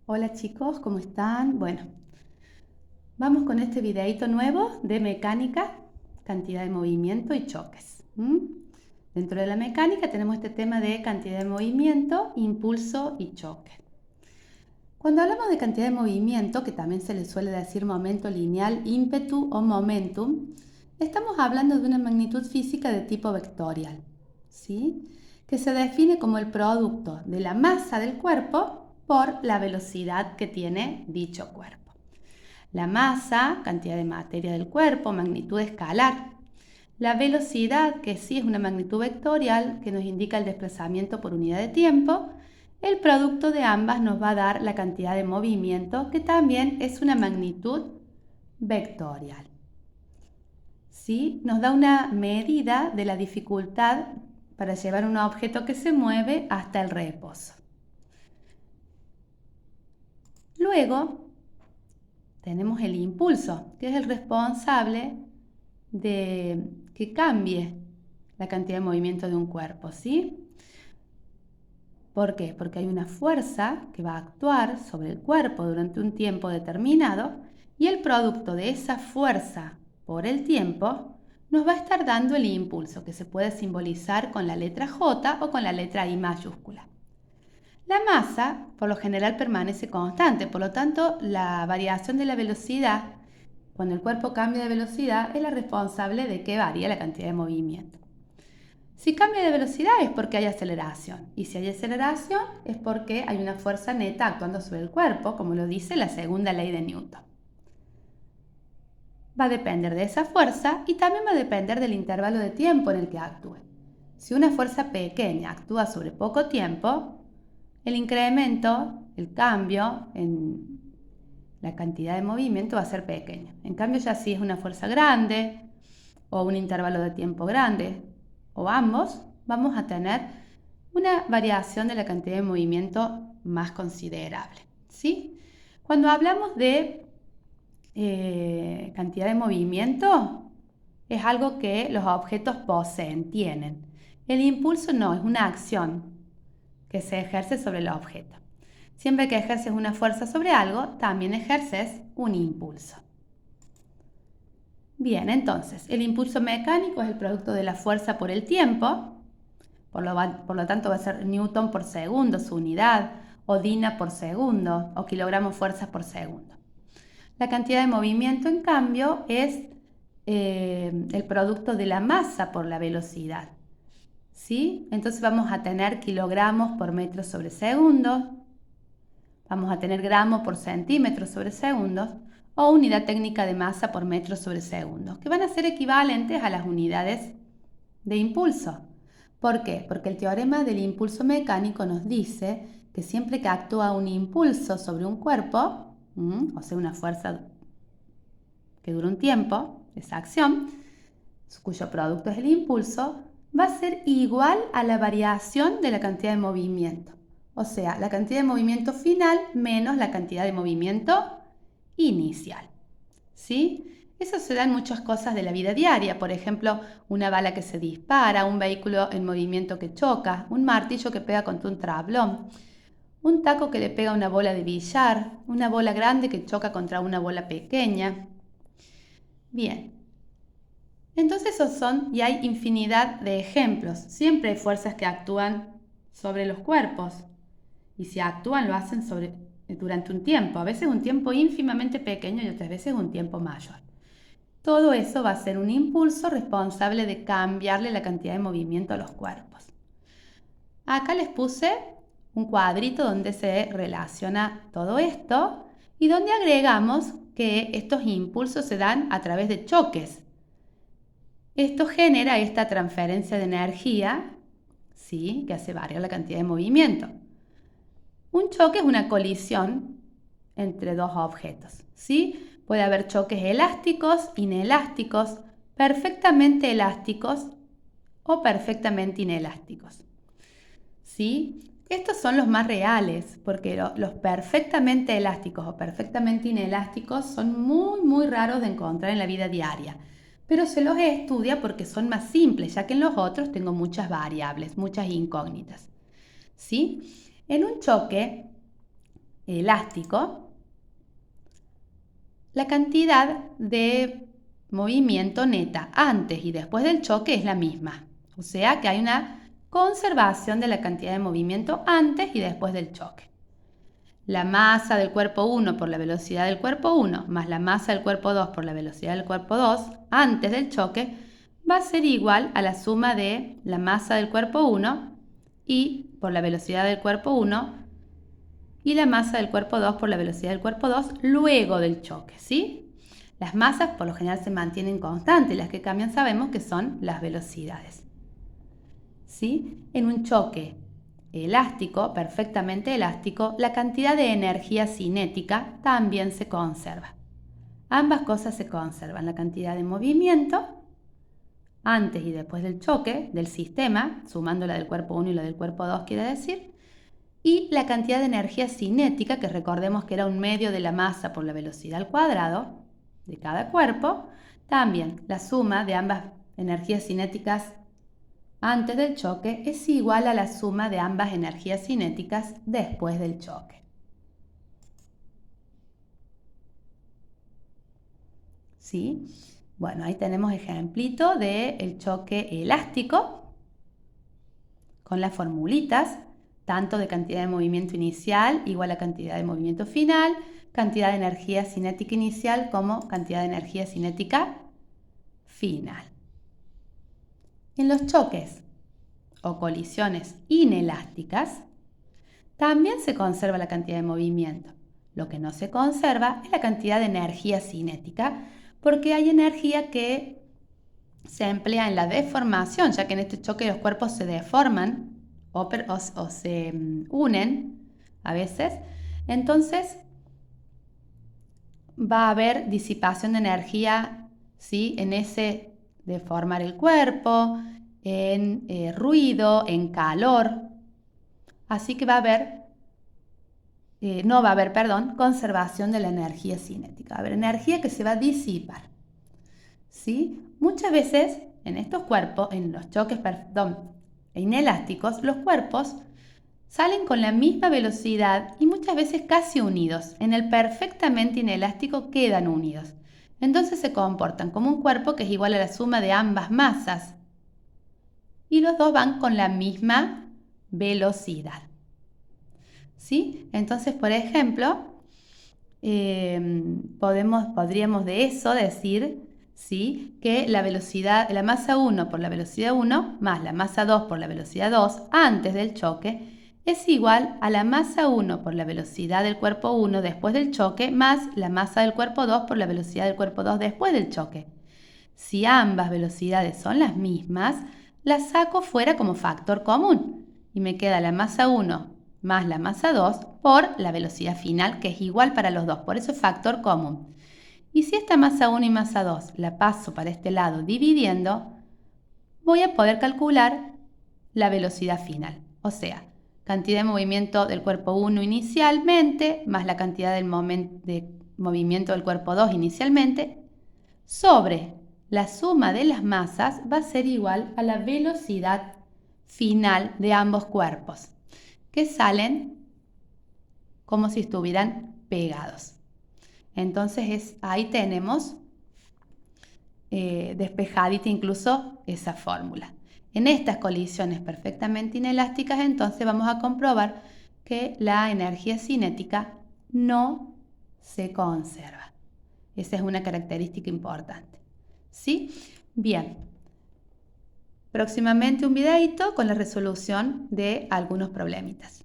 Hola chicos, ¿cómo están? Bueno, vamos con este videito nuevo de mecánica, cantidad de movimiento y choques. Dentro de la mecánica tenemos este tema de cantidad de movimiento, impulso y choque. Cuando hablamos de cantidad de movimiento, que también se le suele decir momento lineal, ímpetu o momentum, estamos hablando de una magnitud física de tipo vectorial, ¿sí? Que se define como el producto de la masa del cuerpo por la velocidad que tiene dicho cuerpo. La masa, cantidad de materia del cuerpo, magnitud escalar. La velocidad, que sí es una magnitud vectorial, que nos indica el desplazamiento por unidad de tiempo. El producto de ambas nos va a dar la cantidad de movimiento, que también es una magnitud vectorial. ¿Sí? Nos da una medida de la dificultad para llevar un objeto que se mueve hasta el reposo. Luego tenemos el impulso, que es el responsable de que cambie la cantidad de movimiento de un cuerpo, ¿sí? ¿Por qué? Porque hay una fuerza que va a actuar sobre el cuerpo durante un tiempo determinado y el producto de esa fuerza por el tiempo nos va a estar dando el impulso, que se puede simbolizar con la letra J o con la letra I mayúscula. La masa, por lo general, permanece constante, por lo tanto, la variación de la velocidad, cuando el cuerpo cambia de velocidad, es la responsable de que varíe la cantidad de movimiento. Si cambia de velocidad es porque hay aceleración, y si hay aceleración es porque hay una fuerza neta actuando sobre el cuerpo, como lo dice la segunda ley de Newton. Va a depender de esa fuerza y también va a depender del intervalo de tiempo en el que actúe. Si una fuerza pequeña actúa sobre poco tiempo, el incremento, el cambio en la cantidad de movimiento va a ser pequeño. En cambio, ya si es una fuerza grande o un intervalo de tiempo grande o ambos, vamos a tener una variación de la cantidad de movimiento más considerable, ¿sí? Cuando hablamos de cantidad de movimiento, es algo que los objetos poseen, tienen. El impulso no, es una acción que se ejerce sobre el objeto. Siempre que ejerces una fuerza sobre algo, también ejerces un impulso. Bien, entonces, el impulso mecánico es el producto de la fuerza por el tiempo, por lo tanto va a ser newton por segundo su unidad, o dina por segundo, o kilogramos fuerza por segundo. La cantidad de movimiento, en cambio, es el producto de la masa por la velocidad. ¿Sí? Entonces vamos a tener kilogramos por metro sobre segundo, vamos a tener gramos por centímetros sobre segundos o unidad técnica de masa por metro sobre segundo, que van a ser equivalentes a las unidades de impulso. ¿Por qué? Porque el teorema del impulso mecánico nos dice que siempre que actúa un impulso sobre un cuerpo, o sea, una fuerza que dura un tiempo, esa acción, cuyo producto es el impulso, va a ser igual a la variación de la cantidad de movimiento. O sea, la cantidad de movimiento final menos la cantidad de movimiento inicial. ¿Sí? Eso se da en muchas cosas de la vida diaria, por ejemplo, una bala que se dispara, un vehículo en movimiento que choca, un martillo que pega contra un tablón, un taco que le pega a una bola de billar, una bola grande que choca contra una bola pequeña. Bien, entonces esos son, y hay infinidad de ejemplos. Siempre hay fuerzas que actúan sobre los cuerpos, y si actúan lo hacen durante un tiempo, a veces un tiempo ínfimamente pequeño y otras veces un tiempo mayor. Todo eso va a ser un impulso responsable de cambiarle la cantidad de movimiento a los cuerpos. Acá les puse un cuadrito donde se relaciona todo esto y donde agregamos que estos impulsos se dan a través de choques. Esto genera esta transferencia de energía, ¿sí?, que hace variar la cantidad de movimiento. Un choque es una colisión entre dos objetos, ¿sí? Puede haber choques elásticos, inelásticos, perfectamente elásticos o perfectamente inelásticos, ¿sí? Estos son los más reales, porque los perfectamente elásticos o perfectamente inelásticos son muy raros de encontrar en la vida diaria, pero se los estudia porque son más simples, ya que en los otros tengo muchas variables, muchas incógnitas, ¿sí? En un choque, elástico, la cantidad de movimiento neta antes y después del choque es la misma. O sea que hay una conservación de la cantidad de movimiento antes y después del choque. La masa del cuerpo 1 por la velocidad del cuerpo 1 más la masa del cuerpo 2 por la velocidad del cuerpo 2 antes del choque va a ser igual a la suma de la masa del cuerpo 1 y por la velocidad del cuerpo 1 y la masa del cuerpo 2 por la velocidad del cuerpo 2 luego del choque, ¿sí? Las masas por lo general se mantienen constantes, las que cambian sabemos que son las velocidades, ¿sí? En un choque elástico, perfectamente elástico, la cantidad de energía cinética también se conserva. Ambas cosas se conservan, la cantidad de movimiento antes y después del choque del sistema, sumando la del cuerpo 1 y la del cuerpo 2 quiere decir, y la cantidad de energía cinética, que recordemos que era un medio de la masa por la velocidad al cuadrado de cada cuerpo, también la suma de ambas energías cinéticas antes del choque es igual a la suma de ambas energías cinéticas después del choque. ¿Sí? Bueno, ahí tenemos ejemplito del choque elástico con las formulitas, tanto de cantidad de movimiento inicial igual a cantidad de movimiento final, cantidad de energía cinética inicial como cantidad de energía cinética final. En los choques o colisiones inelásticas, también se conserva la cantidad de movimiento. Lo que no se conserva es la cantidad de energía cinética, porque hay energía que se emplea en la deformación, ya que en este choque los cuerpos se deforman o se unen a veces. Entonces va a haber disipación de energía, ¿sí? En ese deformar el cuerpo, en ruido, en calor. Así que no va a haber, conservación de la energía cinética. Va a haber energía que se va a disipar, ¿sí? Muchas veces en estos cuerpos, en los choques inelásticos, los cuerpos salen con la misma velocidad y muchas veces casi unidos. En el perfectamente inelástico quedan unidos. Entonces se comportan como un cuerpo que es igual a la suma de ambas masas. Y los dos van con la misma velocidad, ¿sí? Entonces, por ejemplo, podríamos de eso decir, ¿sí?, que la masa 1 por la velocidad 1 más la masa 2 por la velocidad 2 antes del choque es igual a la masa 1 por la velocidad del cuerpo 1 después del choque más la masa del cuerpo 2 por la velocidad del cuerpo 2 después del choque. Si ambas velocidades son las mismas, las saco fuera como factor común y me queda la masa 1 más la masa 2 por la velocidad final, que es igual para los dos, por eso es factor común. Y si esta masa 1 y masa 2 la paso para este lado dividiendo, voy a poder calcular la velocidad final, o sea, cantidad de movimiento del cuerpo 1 inicialmente, más la cantidad de movimiento del cuerpo 2 inicialmente, sobre la suma de las masas va a ser igual a la velocidad final de ambos cuerpos, que salen como si estuvieran pegados. Entonces ahí tenemos despejadita incluso esa fórmula. En estas colisiones perfectamente inelásticas, entonces vamos a comprobar que la energía cinética no se conserva. Esa es una característica importante, ¿sí? Bien. Próximamente un videito con la resolución de algunos problemitas.